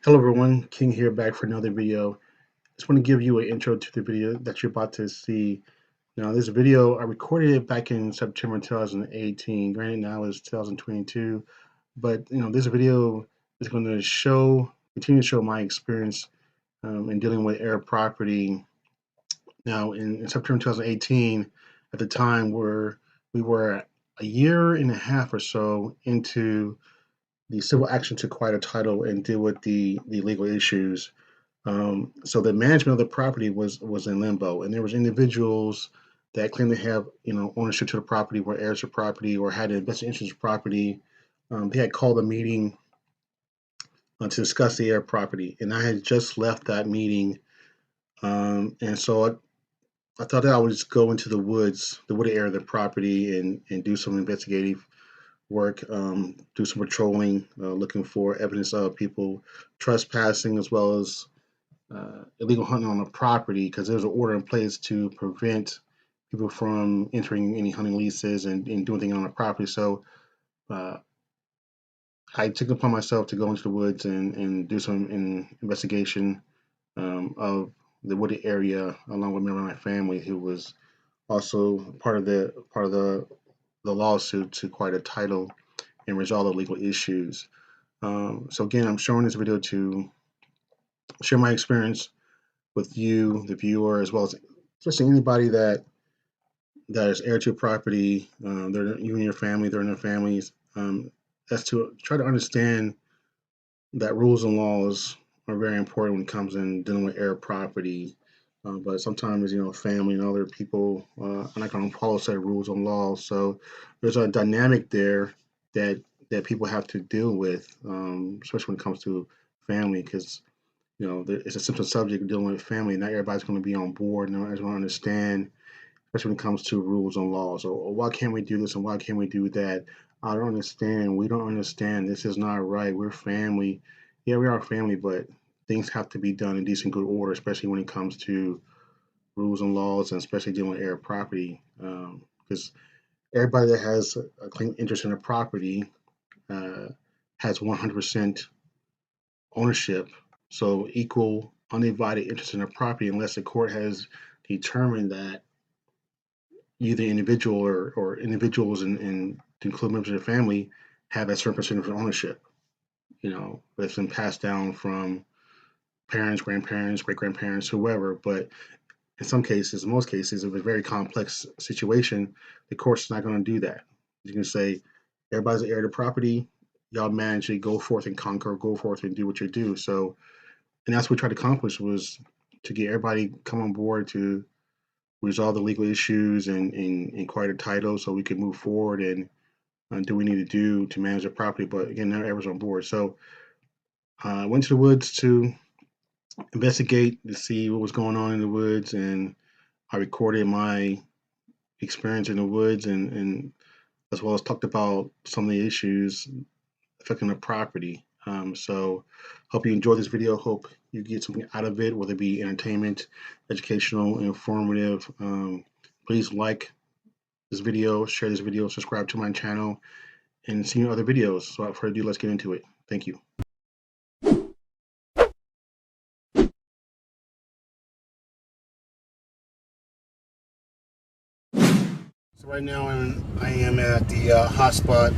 Hello everyone, King here back for another video. Just want to give you an intro to the video that you're about to see. Now this video, I recorded it back in September 2018. Granted now it's 2022, but this video is going to continue to show my experience in dealing with Heir property. Now in September 2018, at the time where we were a year and a half or so into the civil action to acquire the title and deal with the legal issues. So the management of the property was in limbo, and there was individuals that claimed to have ownership to the property, were heirs to property, or had an invested interest in property. They had called a meeting to discuss the Heir property, and I had just left that meeting, and so I thought that I would just go into the wooded area of the property, and do some investigative work, do some patrolling, looking for evidence of people trespassing as well as illegal hunting on the property, because there's an order in place to prevent people from entering any hunting leases and doing anything on the property. So uh, I took it upon myself to go into the woods and do some investigation of the wooded area, along with a member of my family who was also part of the lawsuit to acquire the title and resolve the legal issues. So again, I'm showing this video to share my experience with you, the viewer, as well as especially anybody that is heir to property. You and your family, they're in their families. That's to try to understand that rules and laws are very important when it comes in dealing with heir property. But sometimes, family and other people are not going to follow set of rules and laws. So there's a dynamic there that people have to deal with, especially when it comes to family, because it's a simple subject dealing with family. Not everybody's going to be on board. Not everybody's going to understand, especially when it comes to rules and laws. Or why can't we do this and why can't we do that? I don't understand. We don't understand. This is not right. We're family. Yeah, we are family, but things have to be done in decent good order, especially when it comes to rules and laws, and especially dealing with heir property. Because everybody that has a claim interest in a property uh, has 100% ownership. So equal, undivided interest in a property, unless the court has determined that either individual or individuals and to include members of the family have a certain percentage of ownership. That's been passed down from parents, grandparents, great grandparents, whoever. But in some cases, most cases, if it's a very complex situation, the court's not going to do that. You can say, everybody's an heir to property. Y'all manage it, go forth and conquer, go forth and do what you do. So, and that's what we tried to accomplish, was to get everybody come on board to resolve the legal issues and acquire the title so we can move forward and do what we need to do to manage the property. But again, not everyone's on board. So I went to the woods to investigate to see what was going on in the woods, and I recorded my experience in the woods, and as well as talked about some of the issues affecting the property. So hope you enjoy this video. Hope you get something out of it, whether it be entertainment, educational, informative. Please like this video, share this video, subscribe to my channel, and see other videos. So without further ado, let's get into it. Thank you. So right now I am at the hotspot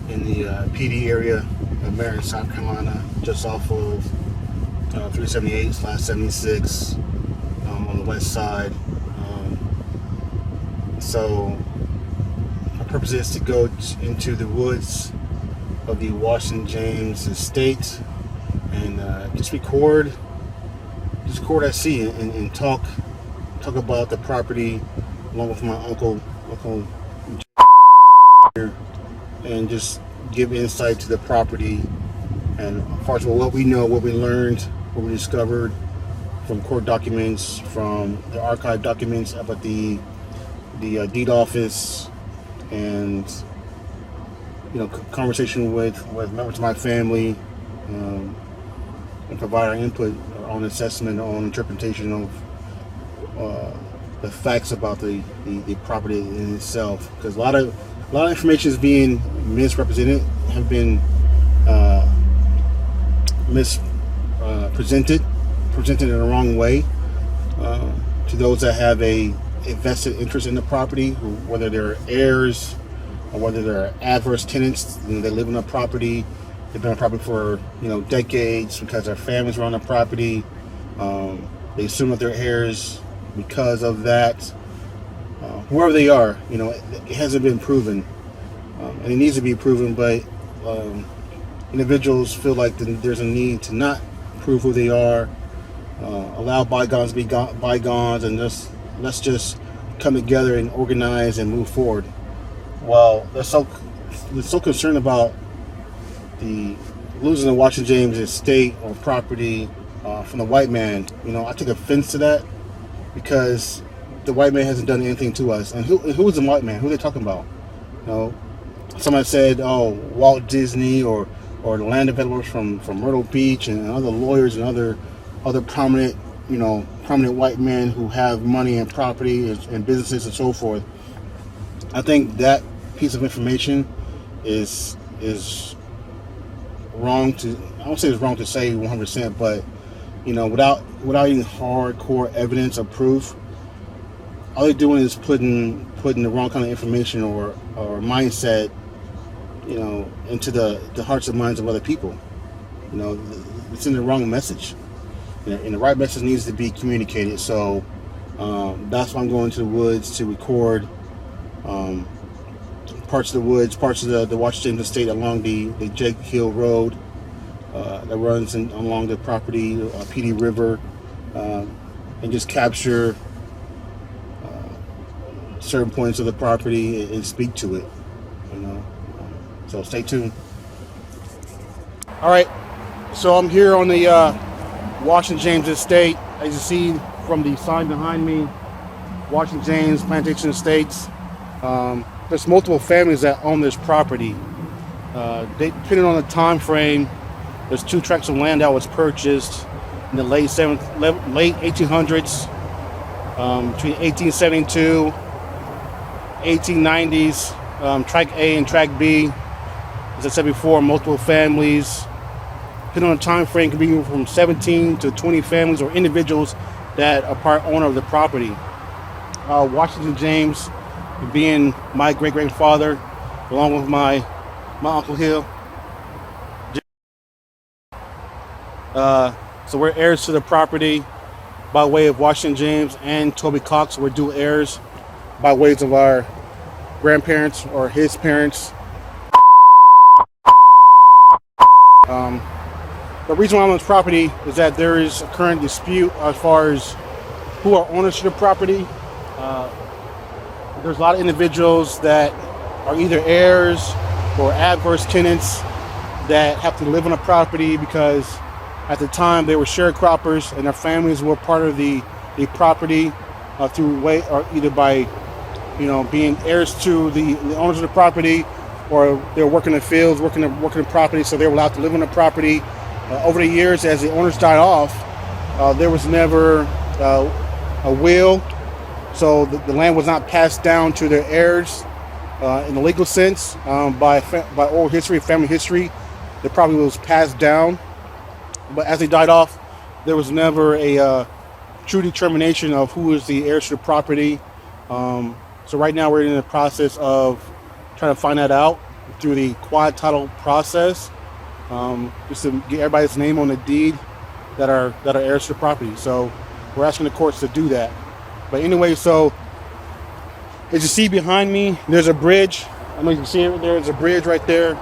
in the PD area of Marion, South Carolina, just off of 378/76 on the west side. So my purpose is to go into the woods of the Washington James estate and just record what I see and talk about the property along with my uncle and just give insight to the property, and as far as what we know, what we learned, what we discovered from court documents, from the archive documents about the deed office, and conversation with members of my family, and provide our input, our own assessment, our own interpretation of the facts about the property in itself, because a lot of information is being misrepresented, have been presented in the wrong way to those that have a vested interest in the property, whether they're heirs or whether they're adverse tenants. They live on the property, they've been on the property for decades because their families were on the property. They assume that they're heirs because of that. Whoever they are, it hasn't been proven, and it needs to be proven. But individuals feel like there's a need to not prove who they are, allow bygones to be bygones, and let's just come together and organize and move forward. Well, they're so concerned about the losing the Washington James estate or property from the white man. I take offense to that, because the white man hasn't done anything to us. And who is the white man? Who are they talking about? Somebody said, "Oh, Walt Disney or the land developers from Myrtle Beach and other lawyers and other prominent white men who have money and property and businesses and so forth." I think that piece of information is wrong to. I don't say it's wrong to say 100%, but without any hardcore evidence or proof, all they're doing is putting the wrong kind of information or mindset, into the hearts and minds of other people. It's in the wrong message, and the right message needs to be communicated. So that's why I'm going to the woods to record parts of the woods, parts of the Washington Estate along the Jake Hill Road that runs along the property, PD River, and just capture certain points of the property and speak to it. So stay tuned. All right, so I'm here on the Washington James Estate. As you see from the sign behind me, Washington James Plantation Estates. There's multiple families that own this property. Depending on the time frame, there's 2 tracts of land that was purchased in the late 1800s, between 1872, 1890s. Tract A and Tract B, as I said before, multiple families. Depending on the time frame, can be from 17 to 20 families or individuals that are part owner of the property. Washington James, being my great-grandfather, along with my Uncle Hill. So we're heirs to the property by way of Washington James and Toby Cox. We're dual heirs by ways of our grandparents or his parents. The reason why I'm on this property is that there is a current dispute as far as who are owners of the property. There's a lot of individuals that are either heirs or adverse tenants that have to live on the property because at the time they were sharecroppers and their families were part of the property through way or either by being heirs to the owners of the property, or they were working in the fields, working the property, so they were allowed to live on the property. Over the years, as the owners died off, there was never a will, so the land was not passed down to their heirs in the legal sense. By oral history, family history, the property was passed down, but as they died off, there was never a true determination of who is the heirs to the property. So right now we're in the process of trying to find that out through the quad title process, just to get everybody's name on the deed that are heirs to the property. So we're asking the courts to do that. But anyway, so as you see behind me, there's a bridge. I don't know if you can see it. There's a bridge right there.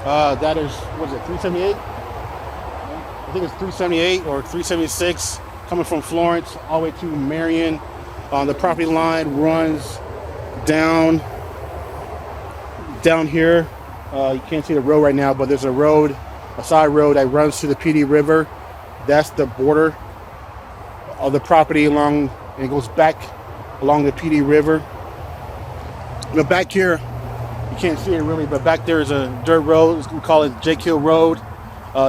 That is, what is it, 378? I think it's 378 or 376, coming from Florence all the way to Marion. The property line runs down here. You can't see the road right now, but there's a side road that runs to the PD River. That's the border of the property and it goes back along the PD River. But back here, you can't see it really, but back there is a dirt road. We call it Jake Hill Road.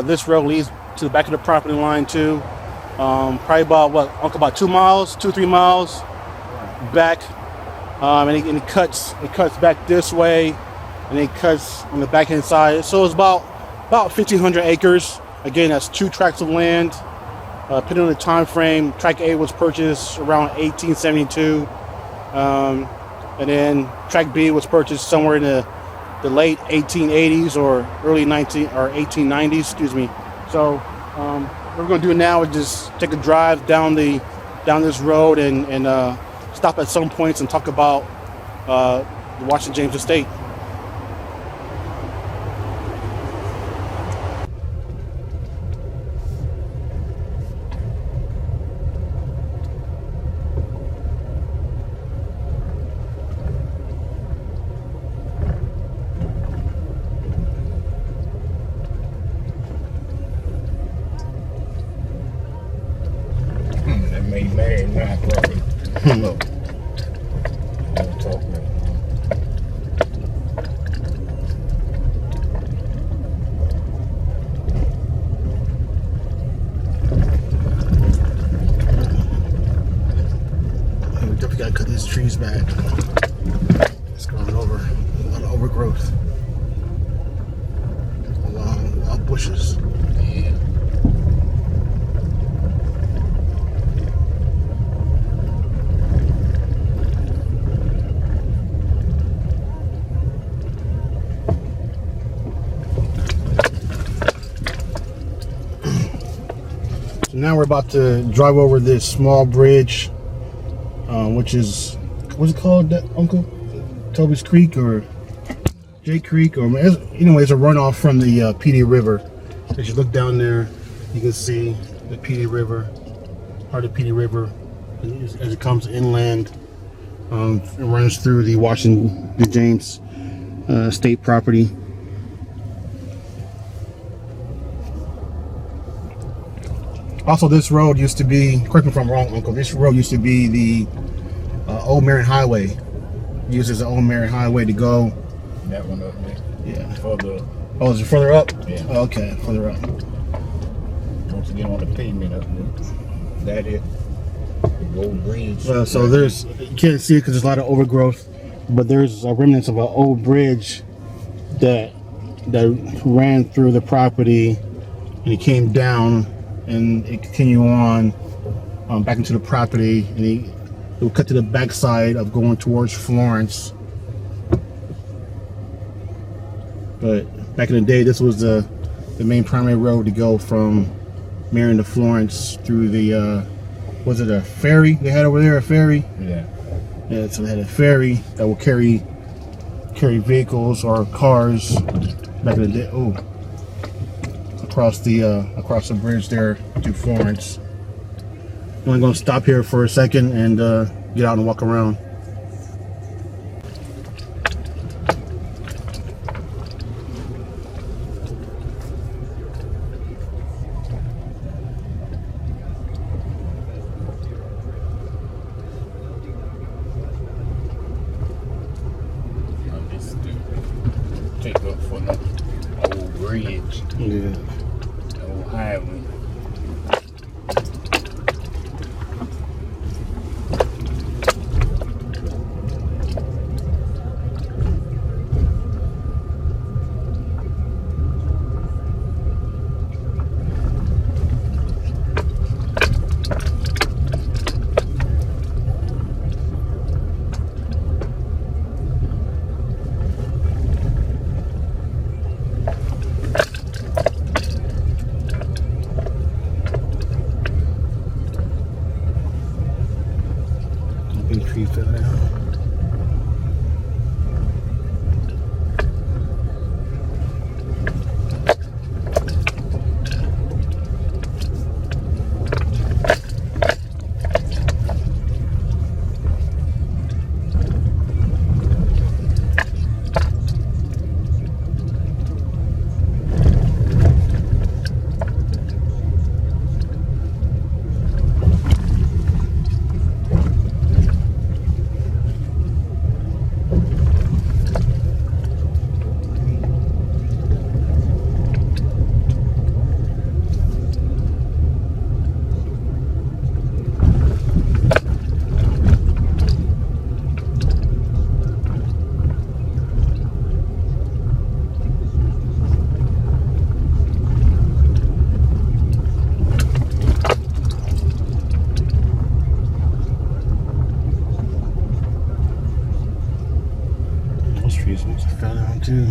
This road leads to the back of the property line too. Probably about 2 miles, 2-3 miles back. And it cuts back this way, and it cuts on the backhand side. So it's about 1,500 acres Again, that's 2 tracts of land. Depending on the time frame, tract A was purchased around 1872, and then tract B was purchased somewhere in the late 1880s or early 1890s. Excuse me. So what we're going to do now is just take a drive down this road and stop at some points and talk about the Washington James Estate. That made mad now, probably. Look. Don't talk now. We definitely gotta cut these trees back. It's going over a lot of overgrowth. Long bushes. Yeah. So now we're about to drive over this small bridge, which is, what's it called, Uncle? Toby's Creek or J Creek, or anyway, it's a runoff from the PD River. As you look down there, you can see the PD River, part of the PD River, as it comes inland. It runs through the Washington James state property. Also, this road used to be, correct me if I'm wrong, Uncle, this road used to be the Old Marion Highway. Used as an Old Marion Highway to go. That one up there. Yeah. Further up. Oh, is it further up? Yeah. Oh, okay, further up. Once again on the pavement up there. That is the old bridge. So there's, you can't see it because there's a lot of overgrowth, but there's a remnants of an old bridge that ran through the property, and it came down and it continued on back into the property, and it will cut to the backside of going towards Florence. But back in the day, this was the main primary road to go from Marion to Florence through the was it a ferry they had over there? A ferry? Yeah. Yeah, so they had a ferry that will carry vehicles or cars back in the day. Oh, across the bridge there to Florence. I'm going to stop here for a second and get out and walk around. Take up for the old bridge. Yeah. The old highway. Big tree fell down. too.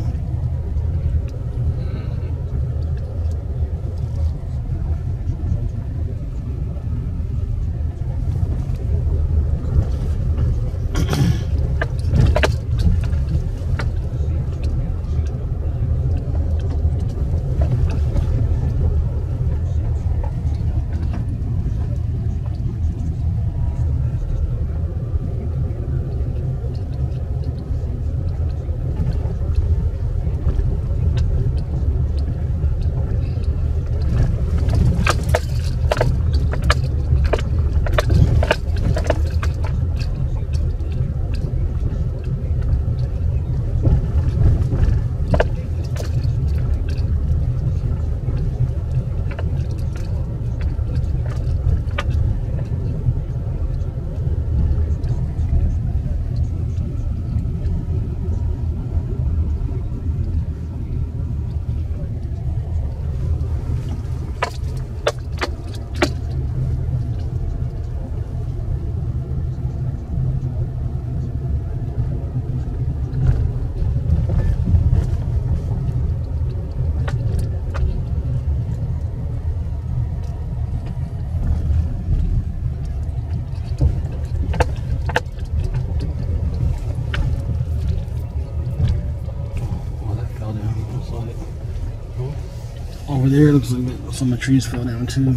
Over there, looks like some of the trees fell down too.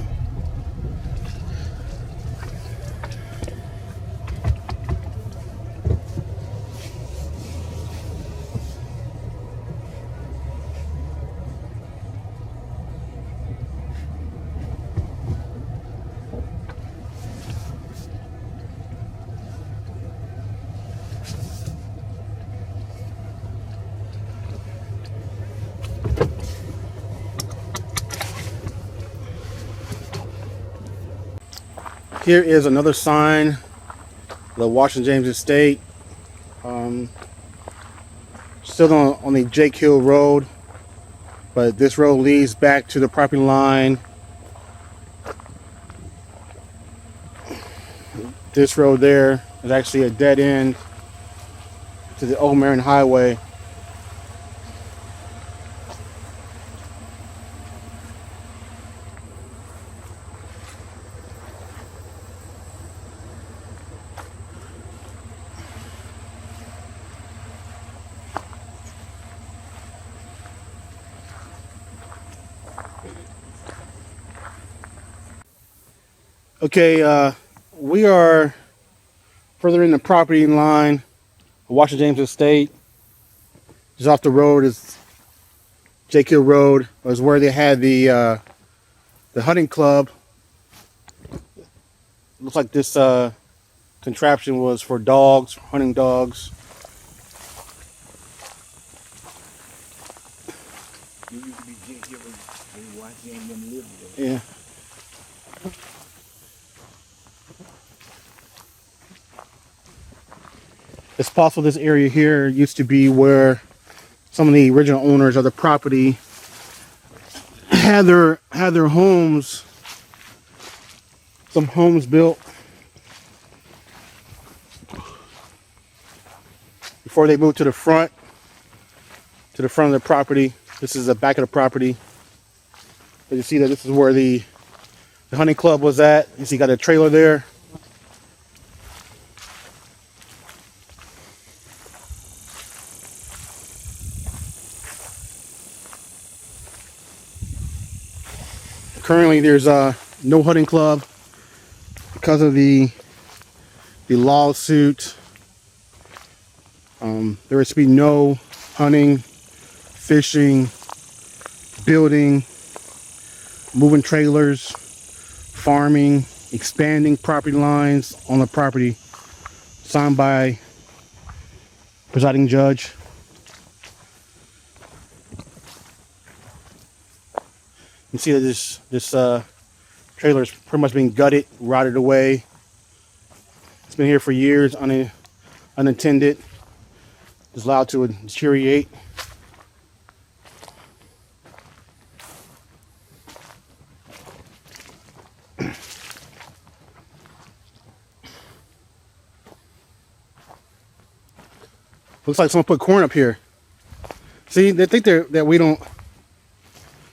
Here is another sign, the Washington James Estate. Still on the Jake Hill Road, but this road leads back to the property line. This road there is actually a dead end to the Old Marion Highway. Okay, we are further in the property line of Washington James Estate. Just off the road is Jake Hill Road. Was where they had the hunting club. Looks like this contraption was for dogs, hunting dogs. You used to be Jake Hill and watching them live there. Yeah. It's possible this area here used to be where some of the original owners of the property had their homes, some homes built before they moved to the front of the property. This is the back of the property. But you see that this is where the hunting club was at. You see, got a trailer there. Currently, there's no hunting club because of the lawsuit. There is to be no hunting, fishing, building, moving trailers, farming, expanding property lines on the property. Signed by presiding judge. You see that this trailer is pretty much being gutted, rotted away. It's been here for years, unattended. It's allowed to deteriorate. Looks like someone put corn up here. See, they think that we're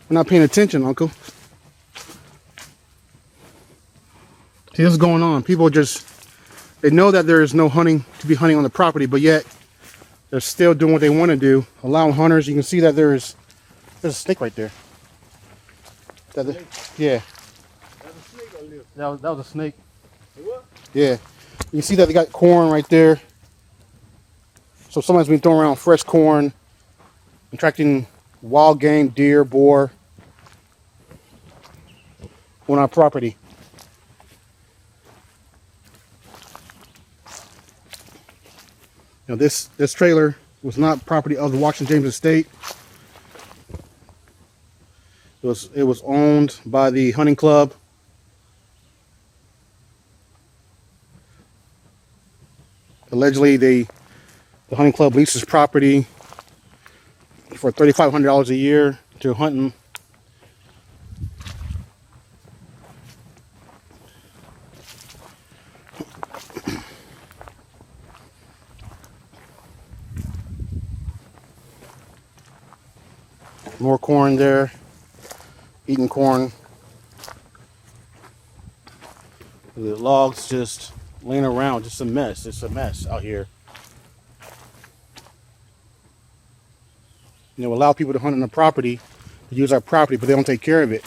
not paying attention, Uncle. See, this is going on. People they know that there is no hunting to be hunting on the property, but yet they're still doing what they want to do, allowing hunters. You can see that there's a snake right there. Yeah. That was a snake. What? Yeah. You can see that they got corn right there. So somebody's been throwing around fresh corn, attracting wild game, deer, boar on our property. Now this trailer was not property of the Washington James estate. It was owned by the hunting club. Allegedly, the hunting club leases property for $3,500 a year to hunting. More corn there, eating corn. The logs just laying around, just a mess. It's a mess out here. You know, allow people to hunt on the property, to use our property, but they don't take care of it.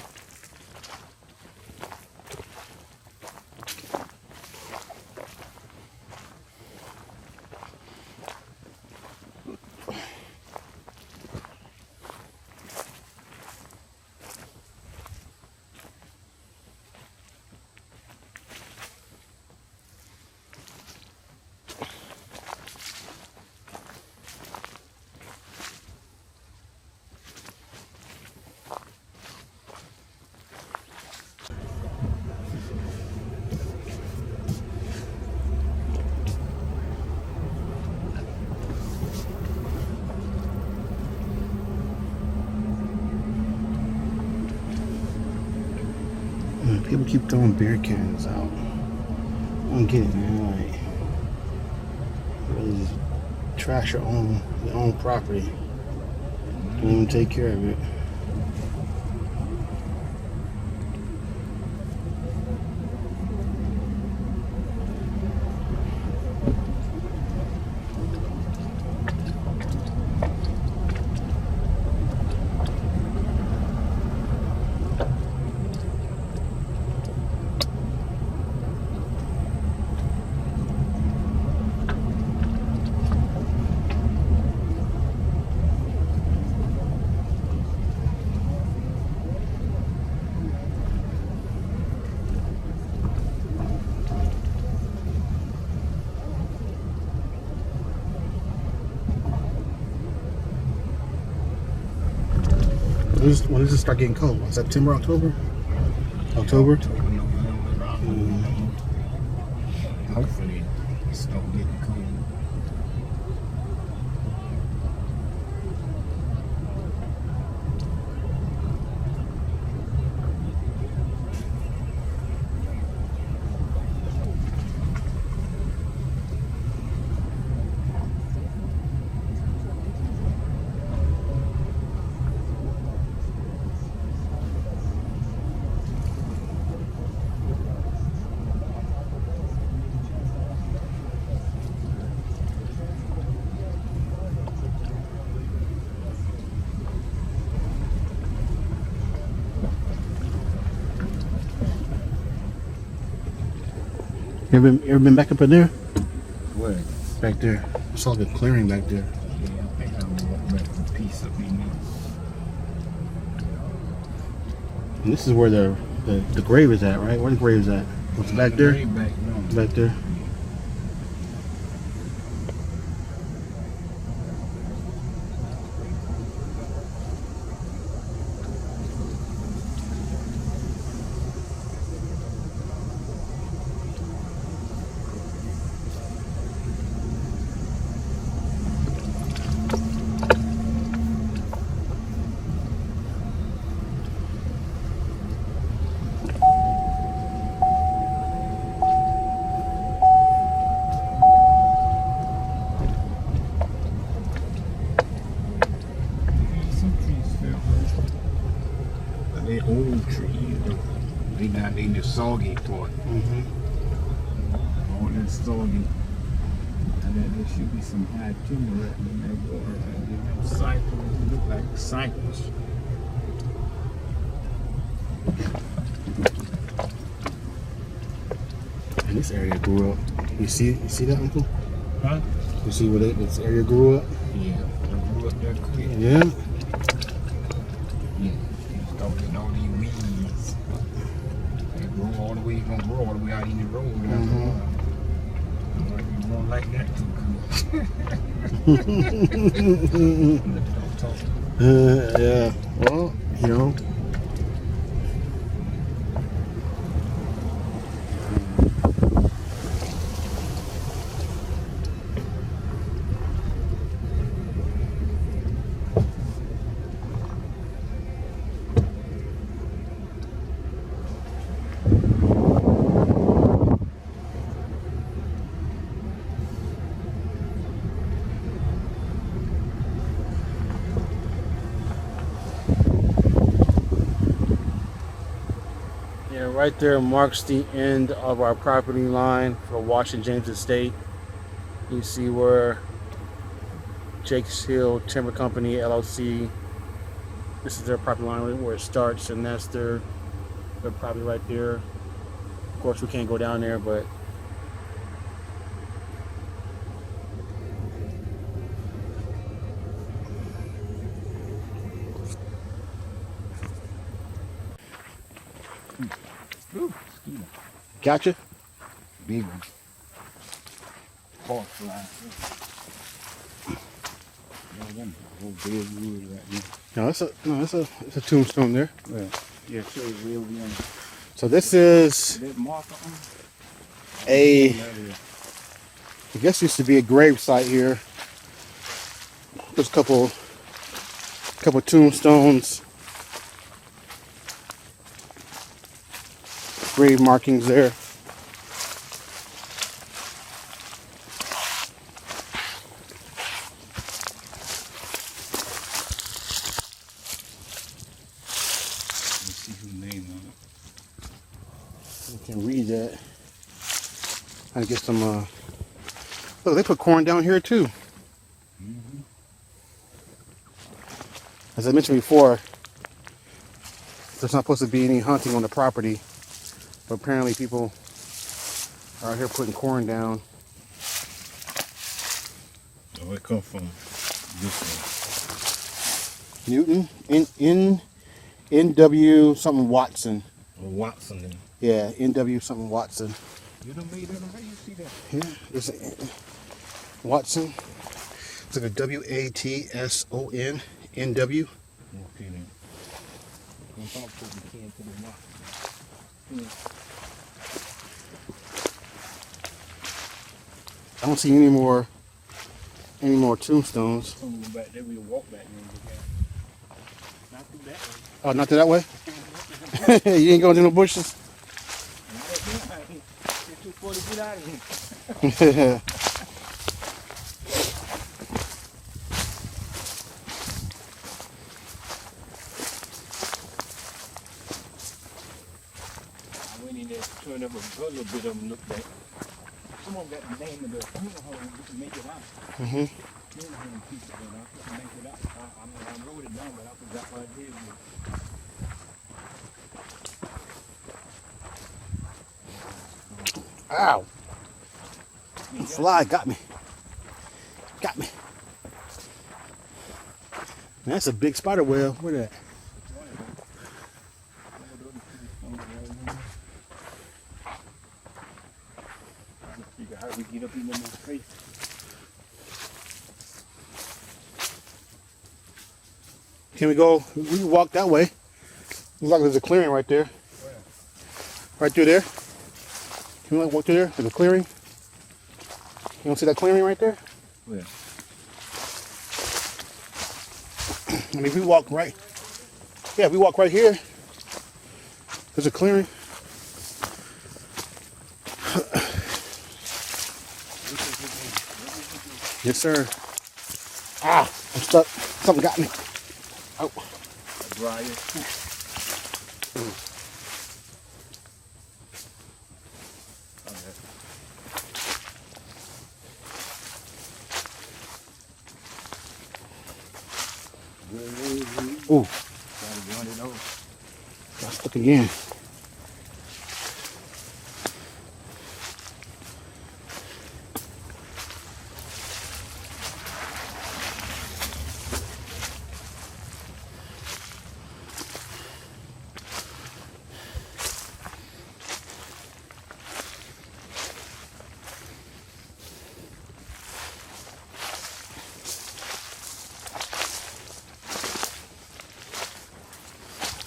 People keep throwing beer cans out. I don't get it, man. Like, really just trash your own property. Don't even take care of it. When does it start getting cold? September, October? October? Hopefully it start getting cold. You ever been back up in there? Where? Back there. I saw the clearing back there. Yeah, I think I walked back a piece of me now. And this is where the grave is at, right? Where the grave is at? What's back there? Back there. though. They not in the soggy part. All that soggy. And then there should be some high timber right in there. Cypress, look like cypress. And this area grew up. You see that, Uncle? Huh? You see where this area grew up? Yeah, I grew up there quick. Yeah. Yeah. Start getting all these weeds. They grow all the way, it's gonna grow all the way out in the road. You won't like that too good. Yeah. Well, you know. Yeah, right there marks the end of our property line for Washington James Estate. You see where Jake's Hill Timber Company LLC. This is their property line where it starts, and that's their property right there. Of course, we can't go down there, but gotcha. Big one. Horse fly. Whole big wood right there. No, it's a tombstone there. Yeah, so it's real young. So this is That marker on? I guess used to be a grave site here. There's a couple tombstones, grave markings there. Let's see whose name on it. You can read that. I get some. Look, they put corn down here too. As I mentioned before, there's not supposed to be any hunting on the property, but apparently people are out here putting corn down. Oh, it come from this Newton, NW something Watson. one. Watson. Then. Yeah, NW something Watson. You done made that already? You see that? Yeah, it's a Watson. It's like a WATSON, NW. Okay then. I'm talking to the kid to the Watson. I don't see any more tombstones. Come go back there, we'll walk back there. Not through that way. Oh, not to that way? You ain't going to no bushes? Not at that way. It's 240, get out of here. I went in there to turn up a little bit of them look back. Some of them got the name of the funeral home, you can make it out. Funeral home people, but I couldn't make it out. I wrote it down, but I forgot what I did with it. Ow. Fly got me. Got me. Man, that's a big spider web. Where that? Figure how we get up in them face. Can we go? We can walk that way. Looks like there's a clearing right there. Where? Right through there. Can we walk through there? There's a clearing. You don't see that clearing right there? Where? I mean, if we walk right. Yeah, if we walk right here. There's a clearing. Yes, sir. Ah, I'm stuck. Something got me. Oh. Briar. Ooh. Try to run it over. Got stuck again.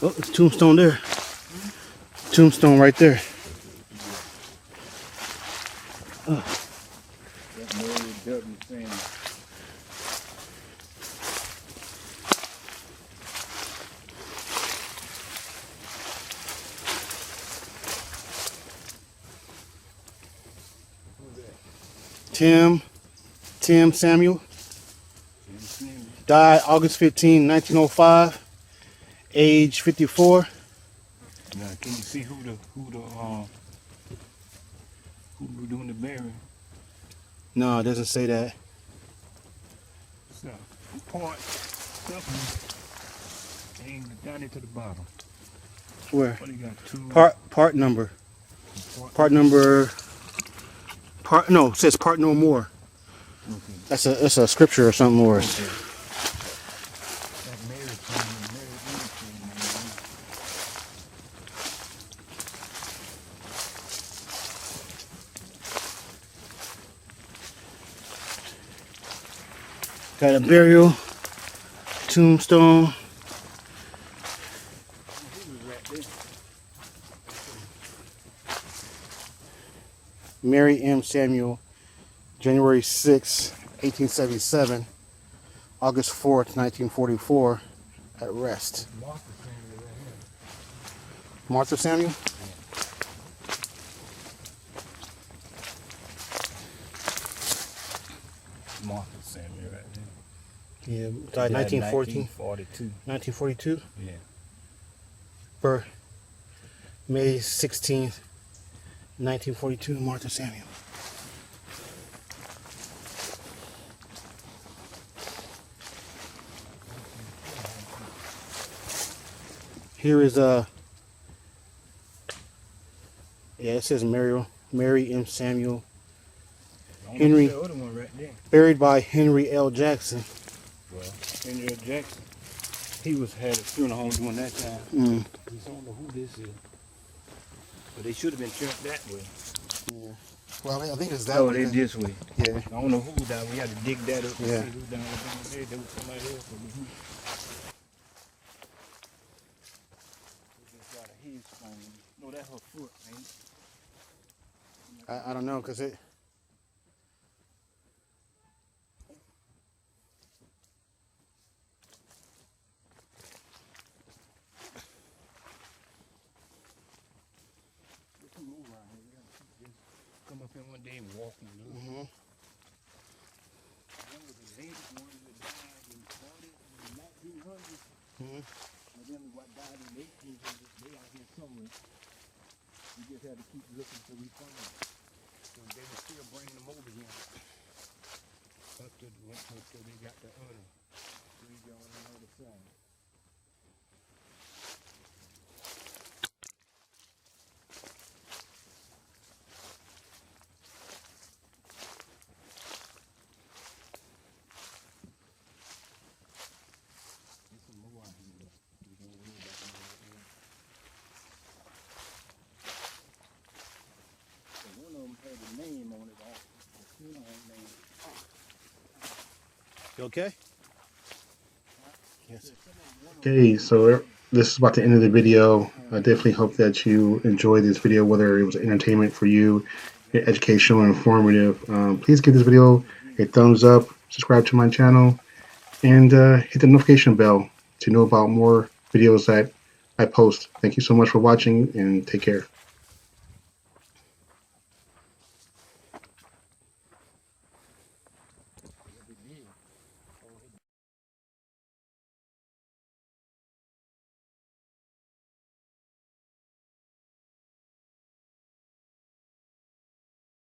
Oh, it's a tombstone there. Tombstone right there. That's Mary W. saying. Tim Samuel. Died August 15, 1905. Age 54. Now, can you see who we're doing the burying? No, it doesn't say that. So, part something and down into the bottom. Where? What do you got? Two. Part number. No, it says part no more. Okay. That's a scripture or something more. Okay. That Mary family, Got a burial tombstone. Mary M. Samuel, January 6, 1877, August 4th, 1944, at rest. Martha Samuel? Martha Samuel right there. Yeah, died 1914. 1942. 1942? Yeah. Birth May 16th, 1942, Martha Samuel. Here is yeah, it says Mary M. Samuel. Henry, the other one right there. buried by Henry L. Jackson. Well, Henry L. Jackson, he had a funeral home during that time. Mm. I don't know who this is. But they should have been turned that way. Yeah. Well, I think it's that Oh, way. they this way. Yeah. I don't know who down. We had to dig that up. Yeah. And see who down there. There was somebody else. But who? We just got a headstone. No, that's her foot, ain't it? I don't know, because it... Come up here one day and walk on them. Mm-hmm. One was the latest one that died in 1900s. Mm-hmm. And then what died in 1800s, they out here somewhere. We just had to keep looking till we find them. So they were still bringing them over here. Up to until they got the other. Three on the other side. Name on it, name. You okay? Yes. Okay, so this is about the end of the video. I definitely hope that you enjoyed this video, whether it was entertainment for you, educational, or informative. Please give this video a thumbs up, subscribe to my channel, and hit the notification bell to know about more videos that I post. Thank you so much for watching, and take care.